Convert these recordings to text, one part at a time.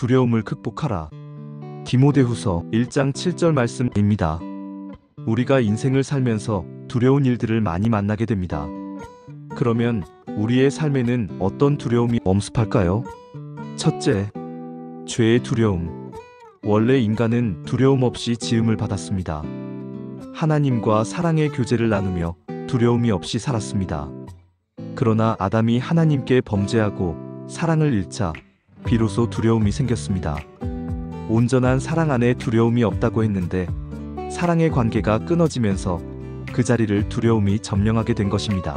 두려움을 극복하라. 디모데후서 1장 7절 말씀입니다. 우리가 인생을 살면서 두려운 일들을 많이 만나게 됩니다. 그러면 우리의 삶에는 어떤 두려움이 엄습할까요? 첫째, 죄의 두려움. 원래 인간은 두려움 없이 지음을 받았습니다. 하나님과 사랑의 교제를 나누며 두려움이 없이 살았습니다. 그러나 아담이 하나님께 범죄하고 사랑을 잃자 비로소 두려움이 생겼습니다. 온전한 사랑 안에 두려움이 없다고 했는데 사랑의 관계가 끊어지면서 그 자리를 두려움이 점령하게 된 것입니다.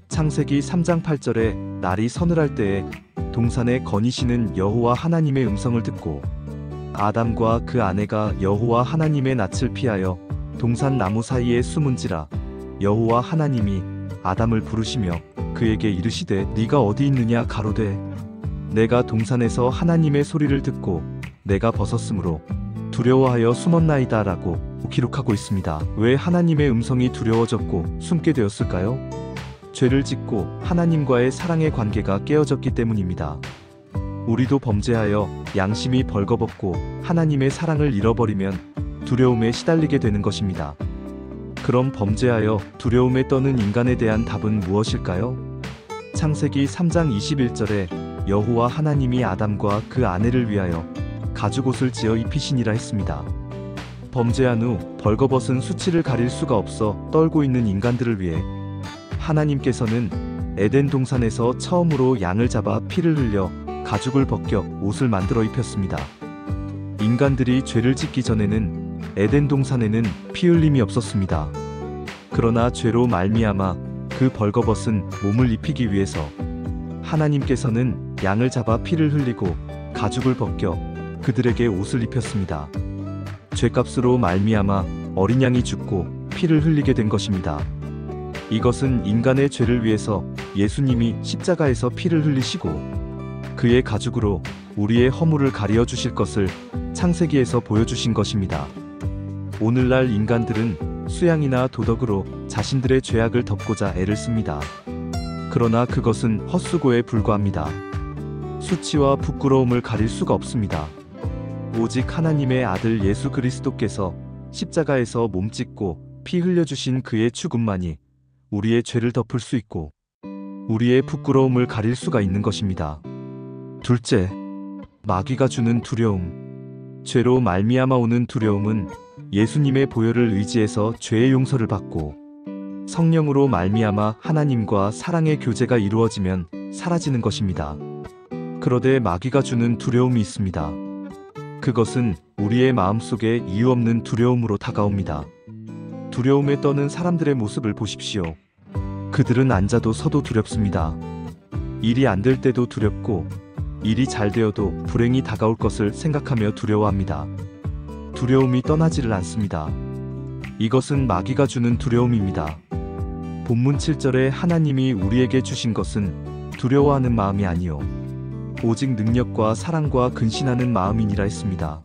창세기 3장 8절에 날이 서늘할 때에 동산에 거니시는 여호와 하나님의 음성을 듣고 아담과 그 아내가 여호와 하나님의 낯을 피하여 동산 나무 사이에 숨은지라 여호와 하나님이 아담을 부르시며 그에게 이르시되 네가 어디 있느냐 가로되 내가 동산에서 하나님의 소리를 듣고 내가 벗었으므로 두려워하여 숨었나이다 라고 기록하고 있습니다. 왜 하나님의 음성이 두려워졌고 숨게 되었을까요? 죄를 짓고 하나님과의 사랑의 관계가 깨어졌기 때문입니다. 우리도 범죄하여 양심이 벌거벗고 하나님의 사랑을 잃어버리면 두려움에 시달리게 되는 것입니다. 그럼 범죄하여 두려움에 떠는 인간에 대한 답은 무엇일까요? 창세기 3장 21절에 여호와 하나님이 아담과 그 아내를 위하여 가죽옷을 지어 입히시니라 했습니다. 범죄한 후 벌거벗은 수치를 가릴 수가 없어 떨고 있는 인간들을 위해 하나님께서는 에덴 동산에서 처음으로 양을 잡아 피를 흘려 가죽을 벗겨 옷을 만들어 입혔습니다. 인간들이 죄를 짓기 전에는 에덴 동산에는 피 흘림이 없었습니다. 그러나 죄로 말미암아 그 벌거벗은 몸을 입히기 위해서 하나님께서는 양을 잡아 피를 흘리고 가죽을 벗겨 그들에게 옷을 입혔습니다. 죄값으로 말미암아 어린 양이 죽고 피를 흘리게 된 것입니다. 이것은 인간의 죄를 위해서 예수님이 십자가에서 피를 흘리시고 그의 가죽으로 우리의 허물을 가리어 주실 것을 창세기에서 보여주신 것입니다. 오늘날 인간들은 수양이나 도덕으로 자신들의 죄악을 덮고자 애를 씁니다. 그러나 그것은 헛수고에 불과합니다. 수치와 부끄러움을 가릴 수가 없습니다. 오직 하나님의 아들 예수 그리스도께서 십자가에서 몸짓고 피 흘려주신 그의 죽음만이 우리의 죄를 덮을 수 있고 우리의 부끄러움을 가릴 수가 있는 것입니다. 둘째, 마귀가 주는 두려움. 죄로 말미암아 오는 두려움은 예수님의 보혈을 의지해서 죄의 용서를 받고 성령으로 말미암아 하나님과 사랑의 교제가 이루어지면 사라지는 것입니다. 그런데 마귀가 주는 두려움이 있습니다. 그것은 우리의 마음속에 이유 없는 두려움으로 다가옵니다. 두려움에 떠는 사람들의 모습을 보십시오. 그들은 앉아도 서도 두렵습니다. 일이 안 될 때도 두렵고 일이 잘 되어도 불행이 다가올 것을 생각하며 두려워합니다. 두려움이 떠나지를 않습니다. 이것은 마귀가 주는 두려움입니다. 본문 7절에 하나님이 우리에게 주신 것은 두려워하는 마음이 아니요 오직 능력과 사랑과 근신하는 마음이니라 했습니다.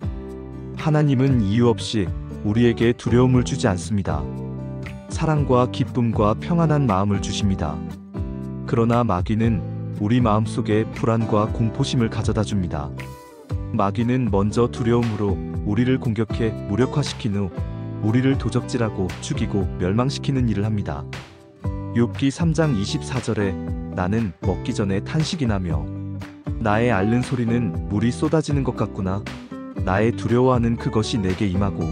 하나님은 이유 없이 우리에게 두려움을 주지 않습니다. 사랑과 기쁨과 평안한 마음을 주십니다. 그러나 마귀는 우리 마음속에 불안과 공포심을 가져다 줍니다. 마귀는 먼저 두려움으로 우리를 공격해 무력화시킨 후 우리를 도적질하고 죽이고 멸망시키는 일을 합니다. 욥기 3장 24절에 나는 먹기 전에 탄식이 나며 나의 앓는 소리는 물이 쏟아지는 것 같구나. 나의 두려워하는 그것이 내게 임하고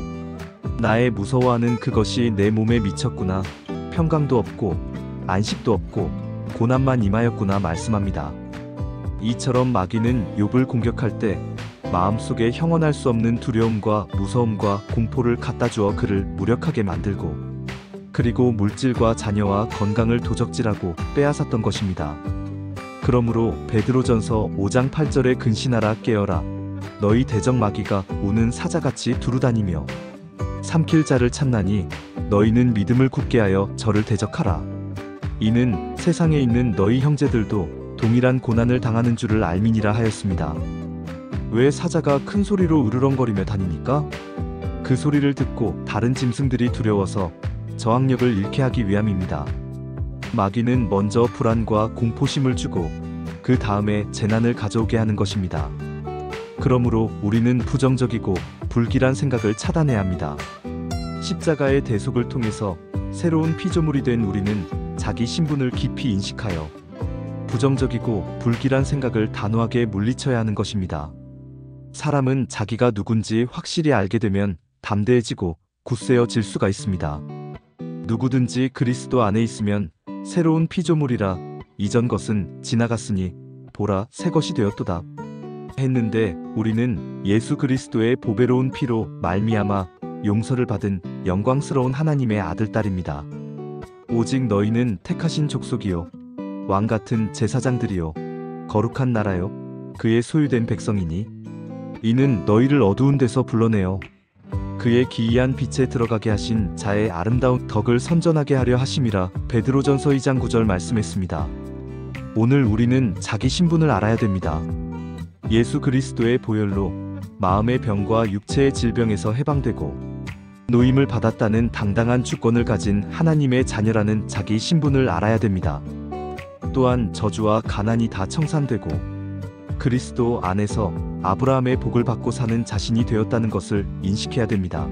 나의 무서워하는 그것이 내 몸에 미쳤구나. 평강도 없고 안식도 없고 고난만 임하였구나 말씀합니다. 이처럼 마귀는 욥을 공격할 때 마음속에 형언할 수 없는 두려움과 무서움과 공포를 갖다 주어 그를 무력하게 만들고 그리고 물질과 자녀와 건강을 도적질하고 빼앗았던 것입니다. 그러므로 베드로전서 5장 8절에 근신하라 깨어라 너희 대적 마귀가 우는 사자같이 두루다니며 삼킬 자를 찾나니 너희는 믿음을 굳게 하여 저를 대적하라. 이는 세상에 있는 너희 형제들도 동일한 고난을 당하는 줄을 알미니라 하였습니다. 왜 사자가 큰 소리로 으르렁거리며 다닙니까? 그 소리를 듣고 다른 짐승들이 두려워서 저항력을 잃게 하기 위함입니다. 마귀는 먼저 불안과 공포심을 주고 그 다음에 재난을 가져오게 하는 것입니다. 그러므로 우리는 부정적이고 불길한 생각을 차단해야 합니다. 십자가의 대속을 통해서 새로운 피조물이 된 우리는 자기 신분을 깊이 인식하여 부정적이고 불길한 생각을 단호하게 물리쳐야 하는 것입니다. 사람은 자기가 누군지 확실히 알게 되면 담대해지고 굳세어질 수가 있습니다. 누구든지 그리스도 안에 있으면 새로운 피조물이라 이전 것은 지나갔으니 보라 새 것이 되었도다 했는데 우리는 예수 그리스도의 보배로운 피로 말미암아 용서를 받은 영광스러운 하나님의 아들딸입니다. 오직 너희는 택하신 족속이요 왕같은 제사장들이요 거룩한 나라요 그의 소유된 백성이니 이는 너희를 어두운 데서 불러내어 그의 기이한 빛에 들어가게 하신 자의 아름다운 덕을 선전하게 하려 하심이라 베드로전서 2장 9절 말씀했습니다. 오늘 우리는 자기 신분을 알아야 됩니다. 예수 그리스도의 보혈로 마음의 병과 육체의 질병에서 해방되고 노임을 받았다는 당당한 주권을 가진 하나님의 자녀라는 자기 신분을 알아야 됩니다. 또한 저주와 가난이 다 청산되고 그리스도 안에서 아브라함의 복을 받고 사는 자신이 되었다는 것을 인식해야 됩니다.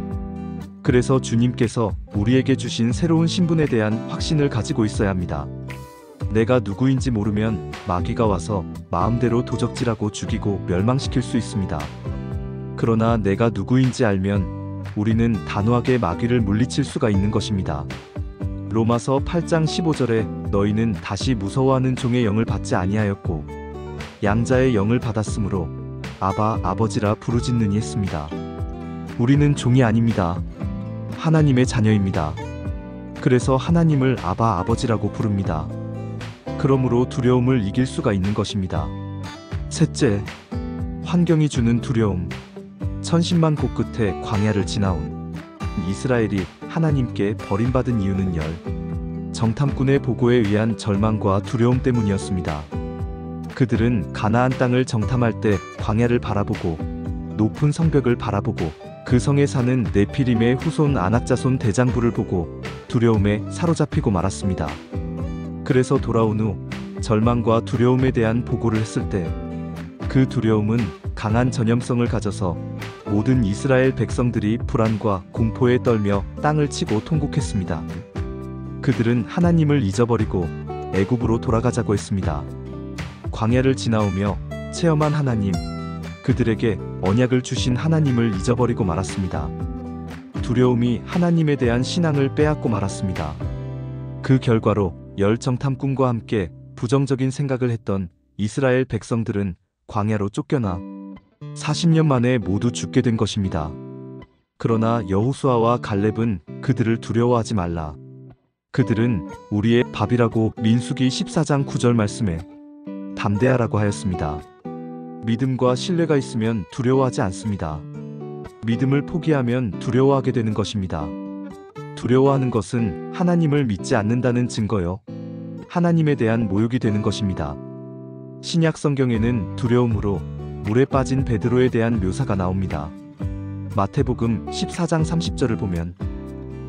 그래서 주님께서 우리에게 주신 새로운 신분에 대한 확신을 가지고 있어야 합니다. 내가 누구인지 모르면 마귀가 와서 마음대로 도적질하고 죽이고 멸망시킬 수 있습니다. 그러나 내가 누구인지 알면 우리는 단호하게 마귀를 물리칠 수가 있는 것입니다. 로마서 8장 15절에 너희는 다시 무서워하는 종의 영을 받지 아니하였고 양자의 영을 받았으므로 아바 아버지라 부르짖느니 했습니다. 우리는 종이 아닙니다. 하나님의 자녀입니다. 그래서 하나님을 아바 아버지라고 부릅니다. 그러므로 두려움을 이길 수가 있는 것입니다. 셋째, 환경이 주는 두려움. 천신만 곳 끝에 광야를 지나온 이스라엘이 하나님께 버림받은 이유는 정탐꾼의 보고에 의한 절망과 두려움 때문이었습니다. 그들은 가나안 땅을 정탐할 때 광야를 바라보고 높은 성벽을 바라보고 그 성에 사는 네피림의 후손 아낙자손 대장부를 보고 두려움에 사로잡히고 말았습니다. 그래서 돌아온 후 절망과 두려움에 대한 보고를 했을 때 그 두려움은 강한 전염성을 가져서 모든 이스라엘 백성들이 불안과 공포에 떨며 땅을 치고 통곡했습니다. 그들은 하나님을 잊어버리고 애굽으로 돌아가자고 했습니다. 광야를 지나오며 체험한 하나님, 그들에게 언약을 주신 하나님을 잊어버리고 말았습니다. 두려움이 하나님에 대한 신앙을 빼앗고 말았습니다. 그 결과로 열정탐꾼과 함께 부정적인 생각을 했던 이스라엘 백성들은 광야로 쫓겨나 40년 만에 모두 죽게 된 것입니다. 그러나 여호수아와 갈렙은 그들을 두려워하지 말라. 그들은 우리의 밥이라고 민수기 14장 9절 말씀에 담대하라고 하였습니다. 믿음과 신뢰가 있으면 두려워하지 않습니다. 믿음을 포기하면 두려워하게 되는 것입니다. 두려워하는 것은 하나님을 믿지 않는다는 증거요. 하나님에 대한 모욕이 되는 것입니다. 신약 성경에는 두려움으로 물에 빠진 베드로에 대한 묘사가 나옵니다. 마태복음 14장 30절을 보면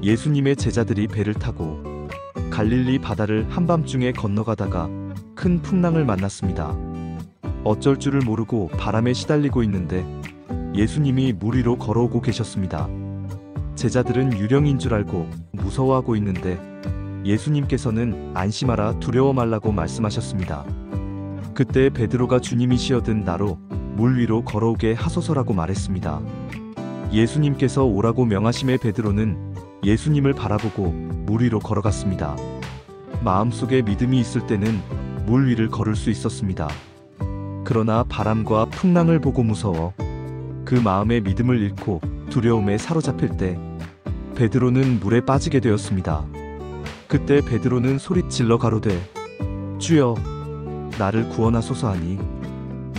예수님의 제자들이 배를 타고 갈릴리 바다를 한밤중에 건너가다가 큰 풍랑을 만났습니다. 어쩔 줄을 모르고 바람에 시달리고 있는데 예수님이 물 위로 걸어오고 계셨습니다. 제자들은 유령인 줄 알고 무서워하고 있는데 예수님께서는 안심하라 두려워 말라고 말씀하셨습니다. 그때 베드로가 주님이 시어든 나로 물 위로 걸어오게 하소서라고 말했습니다. 예수님께서 오라고 명하심에 베드로는 예수님을 바라보고 물 위로 걸어갔습니다. 마음속에 믿음이 있을 때는 물 위를 걸을 수 있었습니다. 그러나 바람과 풍랑을 보고 무서워 그 마음의 믿음을 잃고 두려움에 사로잡힐 때 베드로는 물에 빠지게 되었습니다. 그때 베드로는 소리질러 가로되 주여 나를 구원하소서 하니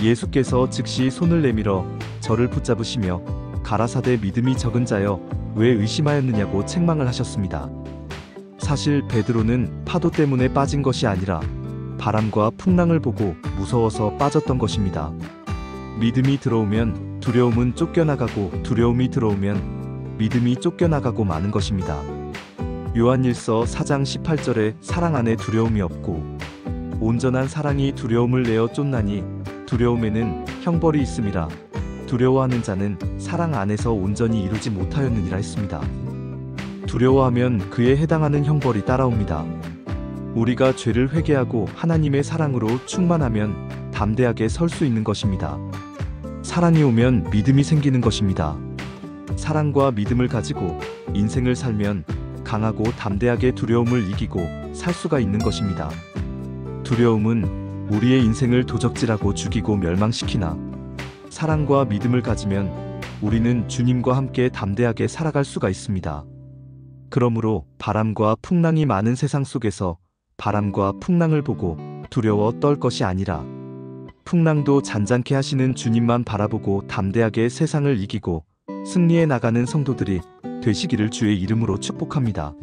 예수께서 즉시 손을 내밀어 저를 붙잡으시며 가라사대 믿음이 적은 자여 왜 의심하였느냐고 책망을 하셨습니다. 사실 베드로는 파도 때문에 빠진 것이 아니라 바람과 풍랑을 보고 무서워서 빠졌던 것입니다. 믿음이 들어오면 두려움은 쫓겨나가고 두려움이 들어오면 믿음이 쫓겨나가고 마는 것입니다. 요한일서 4장 18절에 사랑 안에 두려움이 없고 온전한 사랑이 두려움을 내어 쫓나니 두려움에는 형벌이 있음이라 두려워하는 자는 사랑 안에서 온전히 이루지 못하였느니라 했습니다. 두려워하면 그에 해당하는 형벌이 따라옵니다. 우리가 죄를 회개하고 하나님의 사랑으로 충만하면 담대하게 설 수 있는 것입니다. 사랑이 오면 믿음이 생기는 것입니다. 사랑과 믿음을 가지고 인생을 살면 강하고 담대하게 두려움을 이기고 살 수가 있는 것입니다. 두려움은 우리의 인생을 도적질하고 죽이고 멸망시키나 사랑과 믿음을 가지면 우리는 주님과 함께 담대하게 살아갈 수가 있습니다. 그러므로 바람과 풍랑이 많은 세상 속에서 바람과 풍랑을 보고 두려워 떨 것이 아니라 풍랑도 잔잔케 하시는 주님만 바라보고 담대하게 세상을 이기고 승리해 나가는 성도들이 되시기를 주의 이름으로 축복합니다.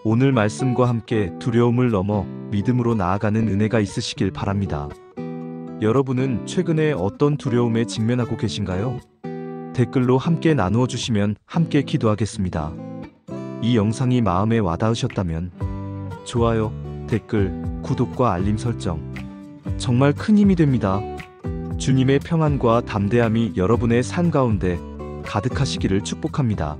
오늘 말씀과 함께 두려움을 넘어 믿음으로 나아가는 은혜가 있으시길 바랍니다. 여러분은 최근에 어떤 두려움에 직면하고 계신가요? 댓글로 함께 나누어 주시면 함께 기도하겠습니다. 이 영상이 마음에 와닿으셨다면 좋아요, 댓글, 구독과 알림 설정 정말 큰 힘이 됩니다. 주님의 평안과 담대함이 여러분의 삶 가운데 가득하시기를 축복합니다.